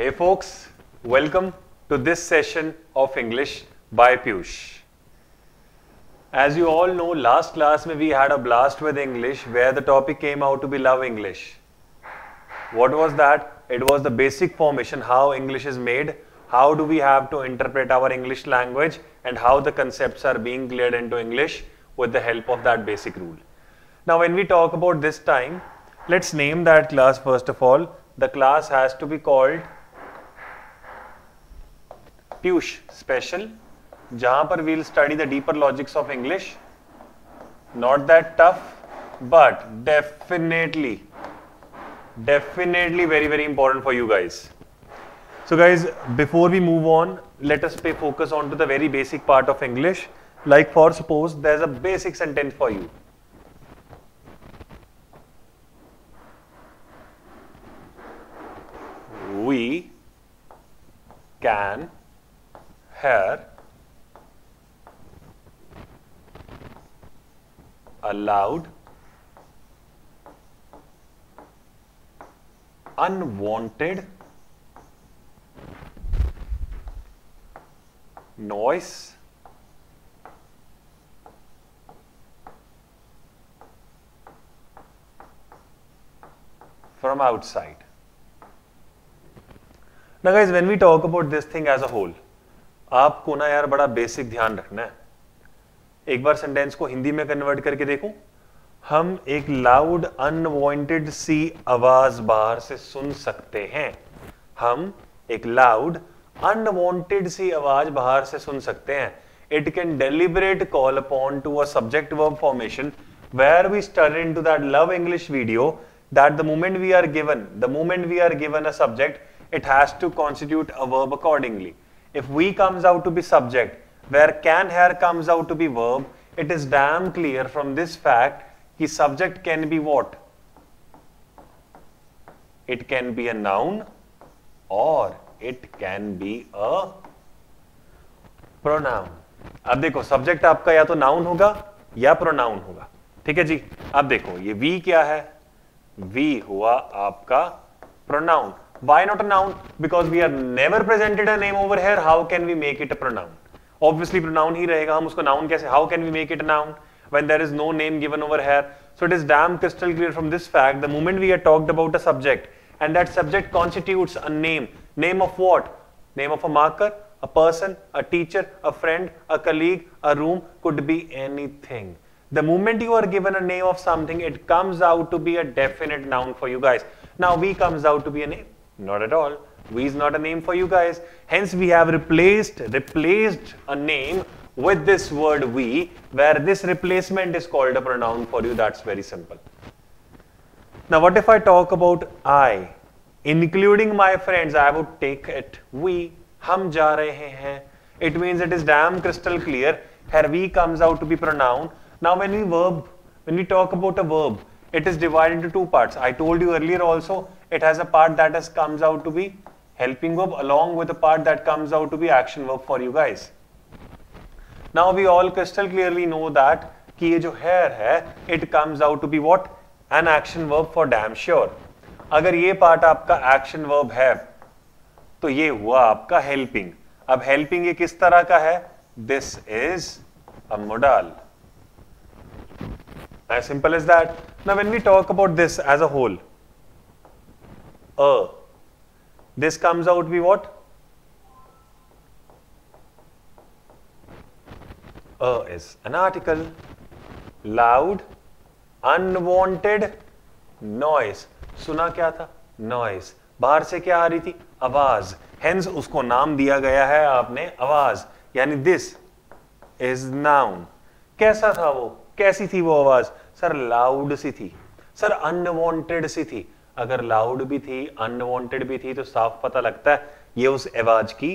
Hey folks, welcome to this session of English by Piyush. As you all know, last class we had a blast with English where the topic came out to be Love English. What was that? It was the basic formation, how English is made, how do we have to interpret our English language, and how the concepts are being cleared into English with the help of that basic rule. Now when we talk about this time, let's name that class first of all. The class has to be called Piyush Special, जहाँ पर we'll study the deeper logics of English. Not that tough, but definitely very important for you guys. So guys, before we move on, let us pay focus on to the very basic part of English. Like for suppose there's a basic sentence for you. We can hear a loud, unwanted noise from outside. Now guys, when we talk about this thing as a whole, आपको ना यार बड़ा basic ध्यान रखना है. एक बार sentence को हिंदी में कन्वर्ट करके देखो. हम एक लाउड अनवांटेड सी आवाज बाहर से सुन सकते हैं. हम एक लाउड अनवांटेड सी आवाज बाहर से सुन सकते हैं. It can deliberate call upon to a subject verb formation where we studied into that Love English video that the moment we are given a subject, it has to constitute a verb accordingly. If we comes out to be subject, where can here comes out to be verb, it is damn clear from this fact that subject can be what? It can be a noun or it can be a pronoun. अब देखो subject आपका या तो noun होगा या pronoun होगा. ठीक है जी. अब देखो ये वी क्या है? वी हुआ आपका pronoun. Why not a noun? Because we are never presented a name over here. How can we make it a pronoun? Obviously pronoun ही रहेगा. हम उसको noun कैसे? How can we make it a noun when there is no name given over here? So it is damn crystal clear from this fact. The moment we had talked about a subject and that subject constitutes a name. Name of what? Name of a marker, a person, a teacher, a friend, a colleague, a room, could be anything. The moment you are given a name of something, it comes out to be a definite noun for you guys. Now we comes out to be a name. Not at all. We is not a name for you guys. Hence we have replaced a name with this word we, where this replacement is called a pronoun for you. That's very simple. Now what if I talk about I? Including my friends, I would take it we. हम जा रहे हैं. It means it is damn crystal clear. Here we comes out to be pronoun. Now when we talk about a verb, it is divided into two parts. I told you earlier also, it has a part that comes out to be helping verb along with a part that comes out to be action verb for you guys. Now we all crystal clearly know that कि ये जो here है, it comes out to be what? An action verb for damn sure. अगर ये part आपका action verb है, तो ये हुआ आपका helping. अब helping ये किस तरह का है? This is a modal. As simple as that. Now when we talk about this as a whole, this comes out to be what? Is an article. Loud, unwanted noise. सुना क्या था? Noise. बाहर से क्या आ रही थी? आवाज. Hence उसको नाम दिया गया है आपने आवाज. यानी this is noun. कैसा था वो? कैसी थी वो आवाज? सर लाउड सी थी. सर अनवांटेड सी थी. अगर लाउड भी थी, अनवांटेड भी थी, तो साफ पता लगता है ये उस आवाज की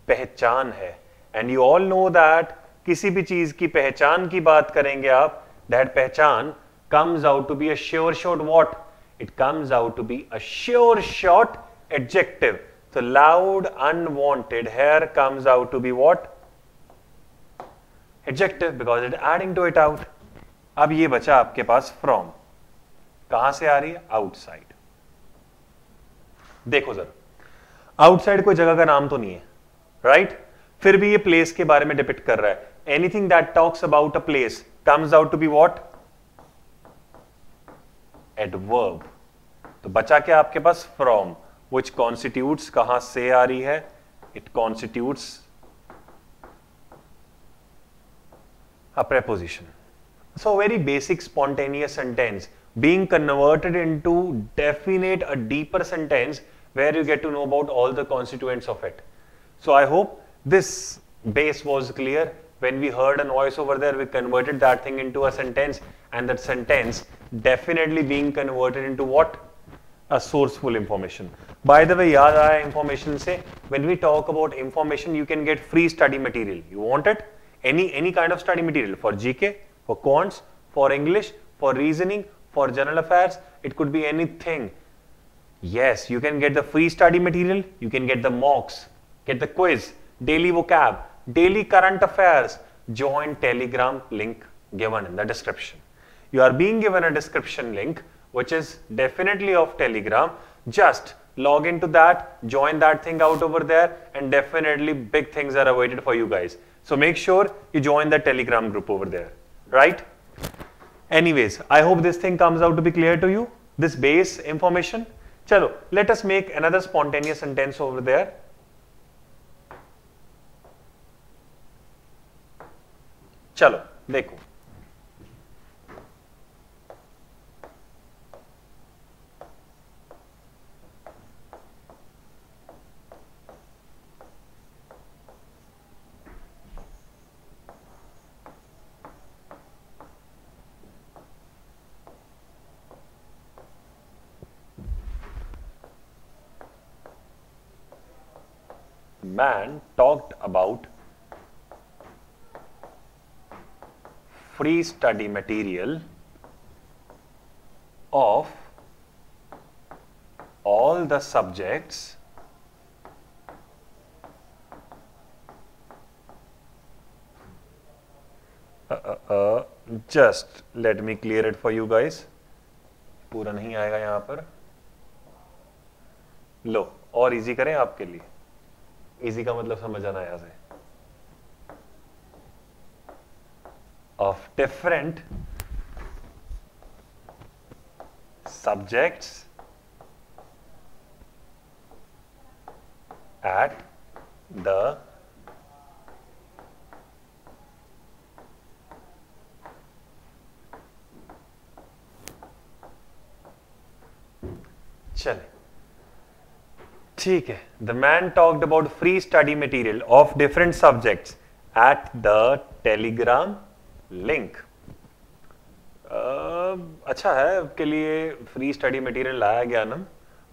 पहचान है. And you all know that किसी भी चीज की पहचान की बात करेंगे आप, दैट पहचान comes out to be a sure short what? It comes out to be a sure short adjective. So loud, unwanted here comes out to be what? Adjective, because it's adding to it out. अब ये बचा आपके पास from. कहां से आ रही है? Outside. देखो जरा, आउटसाइड कोई जगह का नाम तो नहीं है, राइट? फिर भी ये प्लेस के बारे में डिपिक्ट कर रहा है. Anything that talks about a place comes out to be what? Adverb. तो बचा क्या आपके पास? फ्रॉम, which constitutes, कहां से आ रही है? It constitutes a preposition. So very basic spontaneous sentence being converted into definite a deeper sentence where you get to know about all the constituents of it. So I hope this base was clear. When we heard a voice over there, we converted that thing into a sentence, and that sentence definitely being converted into what? A sourceful information. By the way, yaad aaya information se, when we talk about information, you can get free study material. You want it? Any kind of study material for GK, for quants, for English, for reasoning, for general affairs. It could be anything. Yes, you can get the free study material. You can get the mocks, get the quiz, daily vocab, daily current affairs. Join Telegram link given in the description. You are being given a description link which is definitely of Telegram. Just log into that, join that thing out over there, and definitely big things are awaited for you guys. So make sure you join the Telegram group over there, right? Anyways, I hope this thing comes out to be clear to you, this base information. Chalo, let us make another spontaneous sentence over there. Chalo, देखो. Man talked about free study material of all the subjects just let me clear it for you guys. पूरा नहीं आएगा यहां पर. लो और easy करें आपके लिए. इजी का मतलब समझ आना यहां से. Of different subjects at the चले ठीक है. The man talked about free study material of different subjects at the Telegram link. अच्छा है आपके लिए फ्री स्टडी मटेरियल लाया गया ना,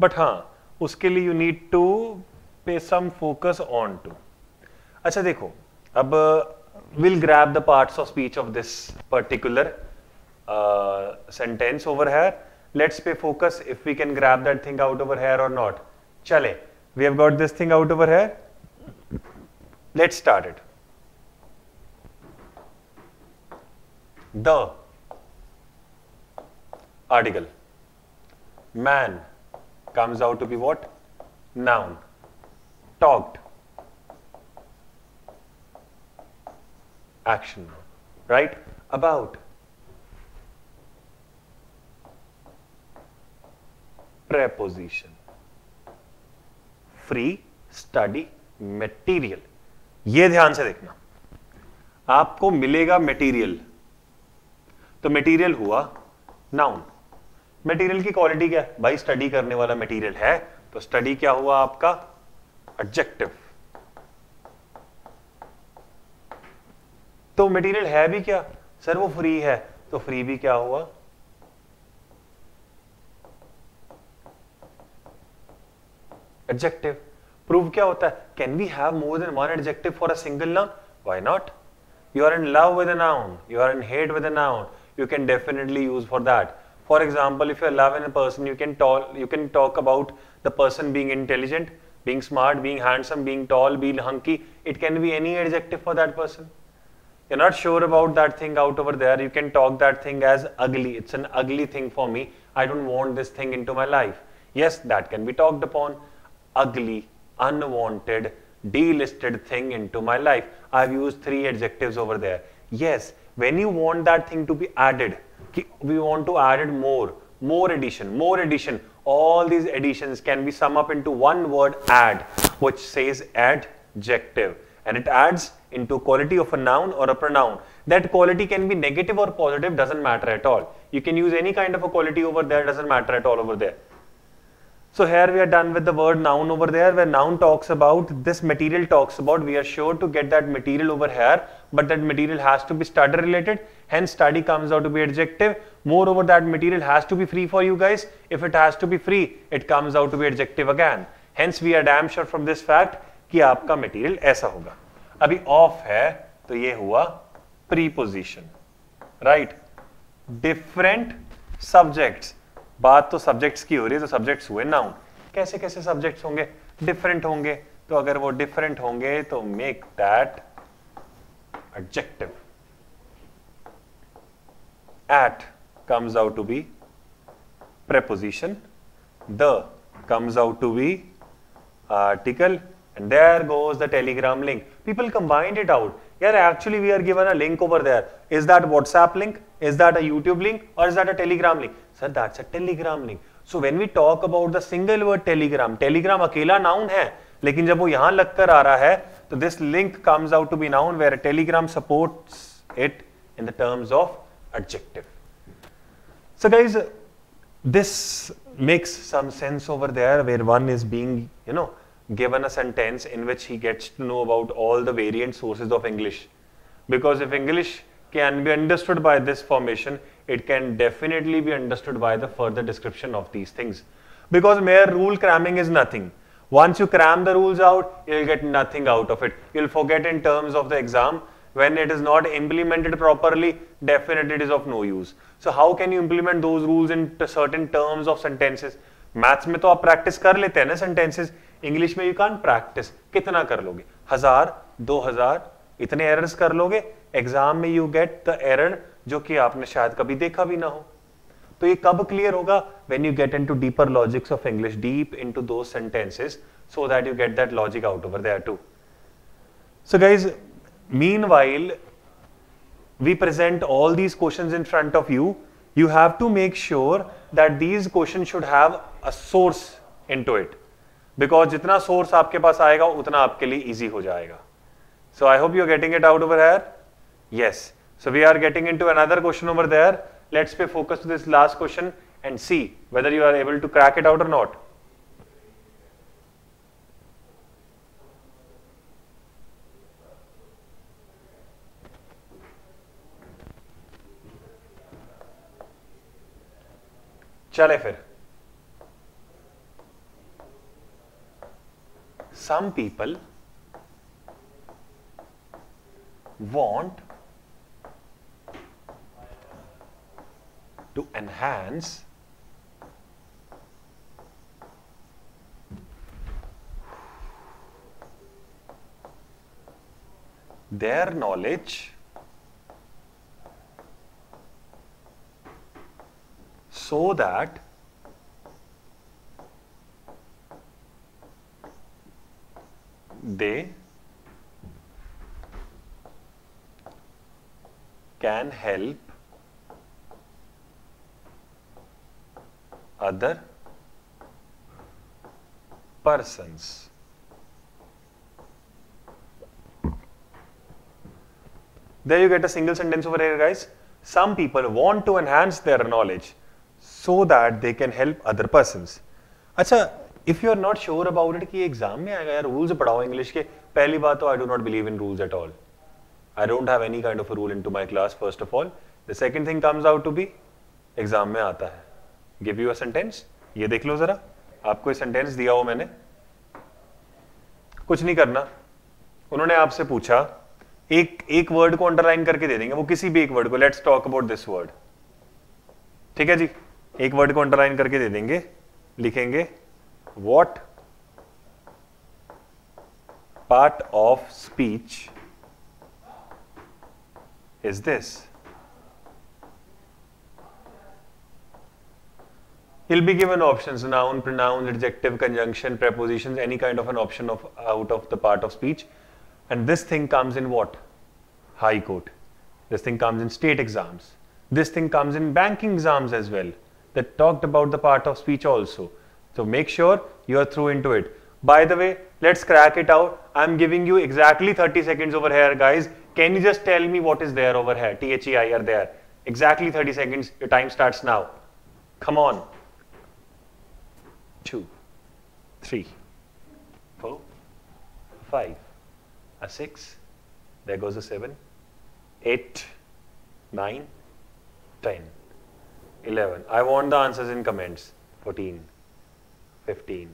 बट हाँ उसके लिए यू नीड टू पे सम फोकस ऑन टू. अच्छा देखो, अब will grab the parts of speech of this particular sentence over here. Let's pay focus if we can grab that thing out over here or not. Chale, we have got this thing out over here. Let's start it. The article man comes out to be what? Noun. Talked, action, right? About, preposition. Free study material. ये ध्यान से देखना, आपको मिलेगा material, तो material हुआ noun. Material की quality क्या है भाई? स्टडी करने वाला मटेरियल है, तो स्टडी क्या हुआ आपका? एडजेक्टिव. तो मटेरियल है भी क्या सर? वो फ्री है, तो फ्री भी क्या हुआ? एडजेक्टिव. प्रूव क्या होता है? Can we have more than one adjective for a single noun? Why not? You are in love with a noun, you are in hate with a noun, you can definitely use for that. For example, if you are loving a person, you can talk about the person being intelligent, being smart, being handsome, being tall, being hunky. It can be any adjective for that person. You're not sure about that thing out over there, you can talk that thing as ugly. It's an ugly thing for me, I don't want this thing into my life. Yes, that can be talked upon. Ugly, unwanted, delisted thing into my life. I've used 3 adjectives over there. Yes, when you want that thing to be added, we want to add it more addition. All these additions can be summed up into one word, add, which says adjective, and it adds into quality of a noun or a pronoun. That quality can be negative or positive, doesn't matter at all. You can use any kind of a quality over there, doesn't matter at all over there. So here we are done with the word noun over there, where noun talks about, this material talks about, we are sure to get that material over here, but that material has to be study related, hence study comes out to be adjective. Moreover, that material has to be free for you guys. If it has to be free, it comes out to be adjective again. Hence we are damn sure from this fact कि आपका material ऐसा होगा. अभी off है तो ये हुआ preposition, right? Different subjects. बात तो सब्जेक्ट्स की हो रही है, तो सब्जेक्ट्स हुए नाउन. कैसे कैसे सब्जेक्ट्स होंगे? डिफरेंट होंगे. तो अगर वो डिफरेंट होंगे तो make that adjective. At comes out to be preposition. The comes out to be article. And there goes the Telegram link. People combined it out. Yeah, actually we are given a link over there. Is that WhatsApp link? Is that a YouTube link? Or is that a Telegram link? Sir, that's a Telegram link. So when we talk about the single word Telegram, Telegram अकेला noun है, लेकिन जब वो यहाँ लग कर आ रहा है, तो this link comes out to be noun, where a Telegram supports it in the terms of adjective. So guys, this makes some sense over there, where one is being, given a sentence in which he gets to know about all the variant sources of English. Because if English can be understood by this formation, it can definitely be understood by the further description of these things. Because mere rule cramming is nothing. Once you cram the rules out, you'll get nothing out of it. You'll forget in terms of the exam. When it is not implemented properly, definitely it is of no use. So how can you implement those rules in certain terms of sentences? Maths में तो आप practice कर लेते हैं ना sentences. English में you can't practice. कितना कर लोगे? 1000, 2000, इतने errors कर लोगे. Exam में you get the error जो कि आपने शायद कभी देखा भी ना हो. तो ये कब clear होगा? When you get into deeper logics of English, deep into those sentences, so that you get that logic out over there too. So guys, meanwhile, we present all these questions in front of you. You have to make sure that these questions should have a source into it. Because जितना source आपके पास आएगा, उतना आपके लिए easy हो जाएगा. So I hope you're getting it out over here. Yes. So we are getting into another question over there. Let's pay focus to this last question and see whether you are able to crack it out or not. चले फिर. Some people want to enhance their knowledge so that they can help other persons. There you get a single sentence over here, guys. Some people want to enhance their knowledge so that they can help other persons. अच्छा, if you are not sure about it कि exam में आएगा यार, rules पढ़ाओ English के. पहली बात तो I do not believe in rules at all. I don't have any kind of a rule into my class, first of all. The second thing comes out to be, exam में आता है. Give you a sentence. ये देख लो जरा, आपको ये sentence दिया हो मैंने. कुछ नहीं करना. उन्होंने आपसे पूछा, एक वर्ड को अंडरलाइन करके दे देंगे, वो किसी भी एक वर्ड को. Let's talk about this word. ठीक है जी, एक वर्ड को अंडरलाइन करके दे देंगे. लिखेंगे what part of speech is this? He'll be given options: noun, pronoun, adjective, conjunction, prepositions, any kind of an option of out of the part of speech. And this thing comes in what? High Court. This thing comes in state exams. This thing comes in banking exams as well. That talked about the part of speech also. So make sure you are through into it. By the way, let's crack it out. I'm giving you exactly 30 seconds over here, guys. Can you just tell me what is there over here? THEI are there. Exactly 30 seconds. Your time starts now. Come on. 2, 3, 4, 5, a 6. There goes a 7, 8, 9, 10, 11. I want the answers in comments. 14, 15,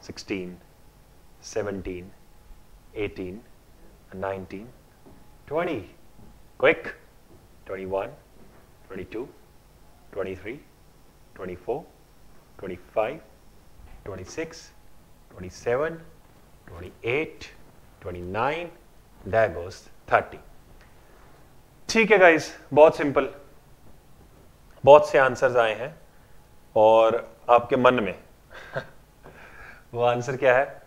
16, 17, 18, 19, 20. Quick. 21, 22, 23, 24, 25, 26, 27, 28, 29, there goes 30. ठीक है guys, बहुत simple, बहुत से answers आए हैं और आपके मन में वो आंसर क्या है?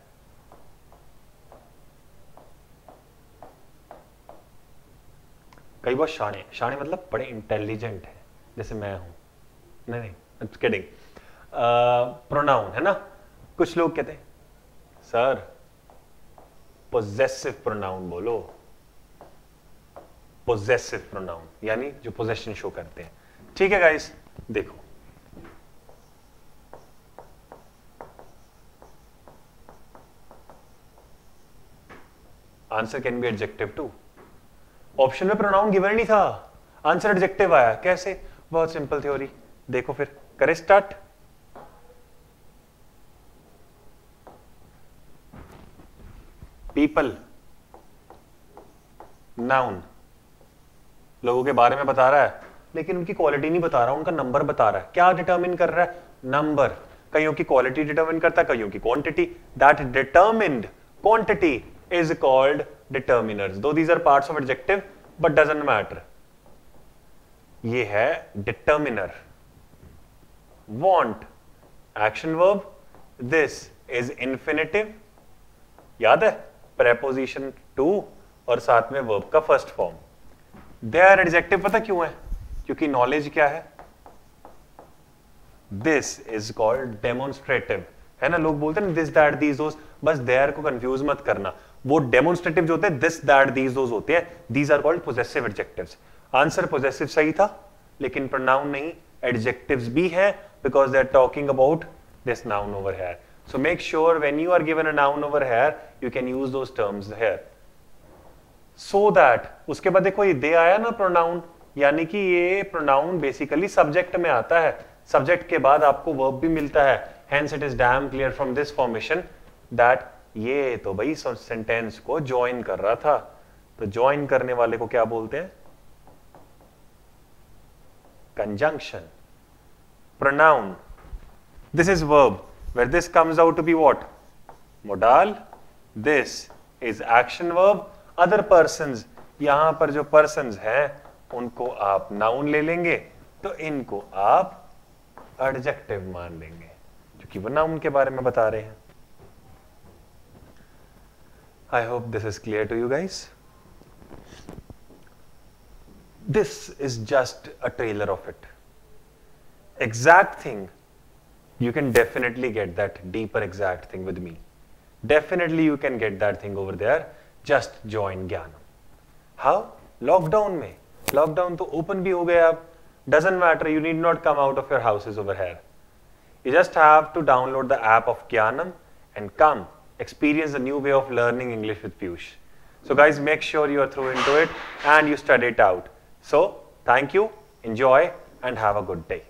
कई बार शाने, शाने मतलब बड़े इंटेलिजेंट है, जैसे मैं हूं. नहीं, किडिंग. प्रोनाउन है ना. कुछ लोग कहते हैं सर पोजेसिव प्रोनाउन बोलो. पोजेसिव प्रोनाउन यानी जो पोजेशन शो करते हैं. ठीक है गाइस, देखो answer can be adjective too. Option में प्रोनाउन गिवन नहीं था, आंसर एडजेक्टिव आया. कैसे? बहुत सिंपल थ्योरी. देखो फिर, करे स्टार्ट. पीपल, नाउन, लोगों के बारे में बता रहा है, लेकिन उनकी क्वालिटी नहीं बता रहा, उनका नंबर बता रहा है. क्या डिटरमिन कर रहा है? नंबर. कईयों की क्वालिटी डिटरमिन करता है, कईयों की quantity. That determined quantity is called determiners. Though these are parts of adjective, but doesn't matter. ये है determiner. Want, action verb. This is infinitive. याद है? Preposition to और साथ में verb का first form. Their adjective पता क्यों है? क्योंकि knowledge क्या है? This is called demonstrative. है ना, लोग बोलते हैं दिस दैट दीज दोस, बस देयर को कंफ्यूज मत करना. वो डेमोन्स्ट्रेटिव जो होते हैं दिस दैट दीज दोस होते हैं. These are called possessive adjectives. Answer possessive सही था, लेकिन प्रोनाउन नहीं. एडजेक्टिव्स भी है because they are talking about this noun over here. So make sure when you are given a noun over here you can use those terms here. So that उसके बाद देखो ये दे आया ना प्रोनाउन, यानी कि ये प्रोनाउन बेसिकली सब्जेक्ट में आता है. सब्जेक्ट के बाद आपको वर्ब भी मिलता है. Hence it is damn clear from this formation that ये तो भाई सेंटेंस को ज्वाइन कर रहा था. तो ज्वाइन करने वाले को क्या बोलते हैं? Conjunction. Pronoun. This is verb. Where this comes out to be what? Modal. This is action verb. Other persons. यहां पर जो persons हैं उनको आप noun ले लेंगे, तो इनको आप adjective मान लेंगे क्योंकि वो नाउन के बारे में बता रहे हैं. I hope this is clear to you guys. This is just a trailer of it. Exact thing, you can definitely get that deeper exact thing with me. Definitely you can get that thing over there. Just join Gyanam. How? Lockdown में. Lockdown तो open भी हो गया अब. Doesn't matter, you need not come out of your houses over here. You just have to download the app of Gyanam and come experience the new way of learning English with Piyush. So guys, make sure you are through into it and you study it out. So thank you, enjoy and have a good day.